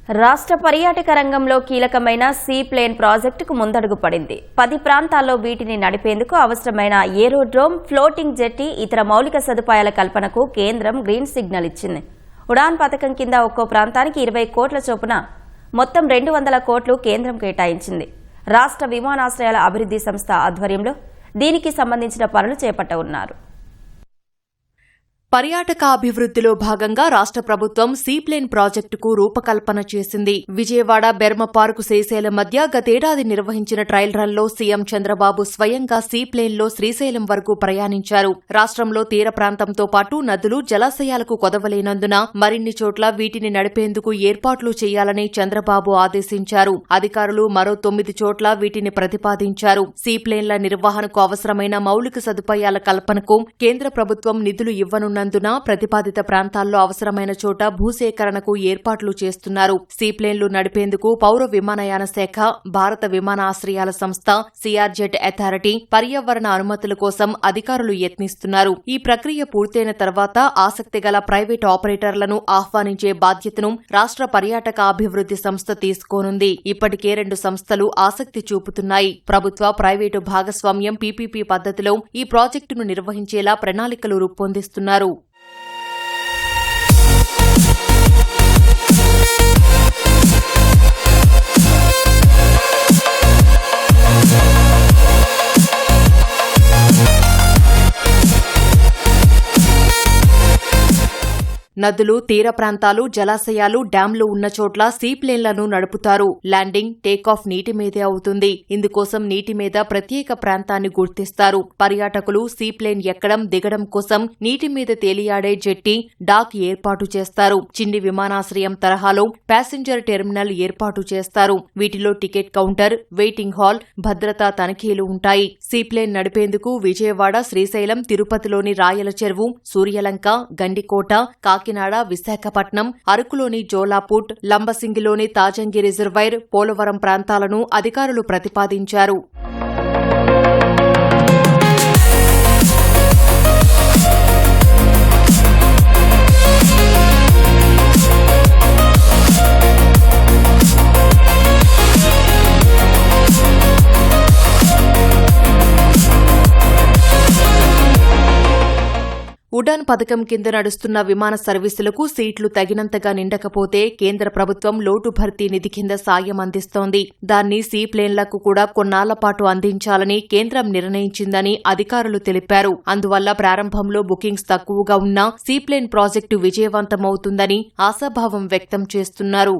రాష్ట్ర పర్యాటక రంగంలో కీలకమైన సీ ప్లేన్ ప్రాజెక్టుకు ముందడుగు పడింది. 10 ప్రాంతాల్లో వీటిని నడిపేందుకు అవసరమైన ఏరోడ్రోమ్, ఫ్లోటింగ్ జెట్టి, ఇతర మౌలిక సదుపాయాల కల్పనకు కేంద్రం గ్రీన్ సిగ్నల్ ఇచ్చింది. ఉడాన్ పథకం కింద ఒక్కో ప్రాంతానికి 20 కోట్ల చొప్పున మొత్తం 200 కోట్లు కేంద్రం కేటాయించింది. రాష్ట్ర విమానాశ్రయాల అభివృద్ధి సంస్థ ఆధ్వర్యంలో దీనికి సంబంధించిన పనులు చేపట్టనున్నారు. పర్యాటకాభివృద్ధిలో భాగంగా రాష్ట్ర ప్రభుత్వం సీప్లేన్ ప్రాజెక్టుకు రూపకల్పన చేసింది. విజయవాడ బెర్మ పార్కు శ్రీశైలం మధ్య గతేడాది నిర్వహించిన ట్రయల్ రన్ లో సీఎం చంద్రబాబు స్వయంగా సీప్లేన్ లో శ్రీశైలం వరకు ప్రయాణించారు. రాష్ట్రంలో తీర ప్రాంతంతో పాటు నదులు, జలాశయాలకు కొదవలేనందున మరిన్ని చోట్ల వీటిని నడిపేందుకు ఏర్పాట్లు చేయాలని చంద్రబాబు ఆదేశించారు. అధికారులు మరో 9 చోట్ల వీటిని ప్రతిపాదించారు. సీప్లేన్ల నిర్వహణకు అవసరమైన మౌలిక సదుపాయాల కల్పనకు కేంద్ర ప్రభుత్వం నిధులు ఇవ్వనున్న ప్రతిపాదిత ప్రాంతాల్లో అవసరమైన చోట భూసేకరణకు ఏర్పాట్లు చేస్తున్నారు. సీప్లేన్లు నడిపేందుకు పౌర విమానయాన శాఖ, భారత విమానాశ్రయాల సంస్థ, సిఆర్జెట్ అథారిటీ, పర్యావరణ అనుమతుల కోసం అధికారులు యత్నిస్తున్నారు. ఈ ప్రక్రియ పూర్తయిన తర్వాత ఆసక్తిగల ప్రైవేటు ఆపరేటర్లను ఆహ్వానించే బాధ్యతను రాష్ట్ర పర్యాటక అభివృద్ధి సంస్థ తీసుకోనుంది. ఇప్పటికే 2 సంస్థలు ఆసక్తి చూపుతున్నాయి. ప్రభుత్వ ప్రైవేటు భాగస్వామ్యం పీపీపీ పద్ధతిలో ఈ ప్రాజెక్టును నిర్వహించేలా ప్రణాళికలు రూపొందిస్తున్నారు. నదులు, తీర ప్రాంతాలు, జలాశయాలు, డ్యాంలు ఉన్న చోట్ల సీప్లేన్లను నడుపుతారు. ల్యాండింగ్, టేకాఫ్ నీటి మీదే అవుతుంది. ఇందుకోసం నీటి మీద ప్రత్యేక ప్రాంతాన్ని గుర్తిస్తారు. పర్యాటకులు సీప్లేన్ ఎక్కడం, దిగడం కోసం నీటి మీద తేలియాడే జెట్టి, డాక్ ఏర్పాటు చేస్తారు. చిన్ని విమానాశ్రయం తరహాలో ప్యాసింజర్ టెర్మినల్ ఏర్పాటు చేస్తారు. వీటిలో టికెట్ కౌంటర్, వెయిటింగ్ హాల్, భద్రతా తనిఖీలు ఉంటాయి. సీప్లేన్ నడిపేందుకు విజయవాడ, శ్రీశైలం, తిరుపతిలోని రాయల చెరువు, సూర్యలంక, గండికోట, కాకినాడ, విశాఖపట్నం, అరకులోని జోలాపుట్, లంబసింగిలోని తాజంగి రిజర్వాయర్, పోలవరం ప్రాంతాలను అధికారులు ప్రతిపాదించారు. ఉడాన్ పథకం కింద నడుస్తున్న విమాన సర్వీసులకు సీట్లు తగినంతగా నిండకపోతే కేంద్ర ప్రభుత్వం లోటు భర్తీ నిధి కింద సాయం అందిస్తోంది. దాన్ని సీప్లేన్లకు కూడా కొన్నాళ్ల పాటు అందించాలని కేంద్రం నిర్ణయించిందని అధికారులు తెలిపారు. అందువల్ల ప్రారంభంలో బుకింగ్స్ తక్కువగా ఉన్నా సీప్లేన్ ప్రాజెక్టు విజయవంతమవుతుందని ఆశాభావం వ్యక్తం చేస్తున్నారు.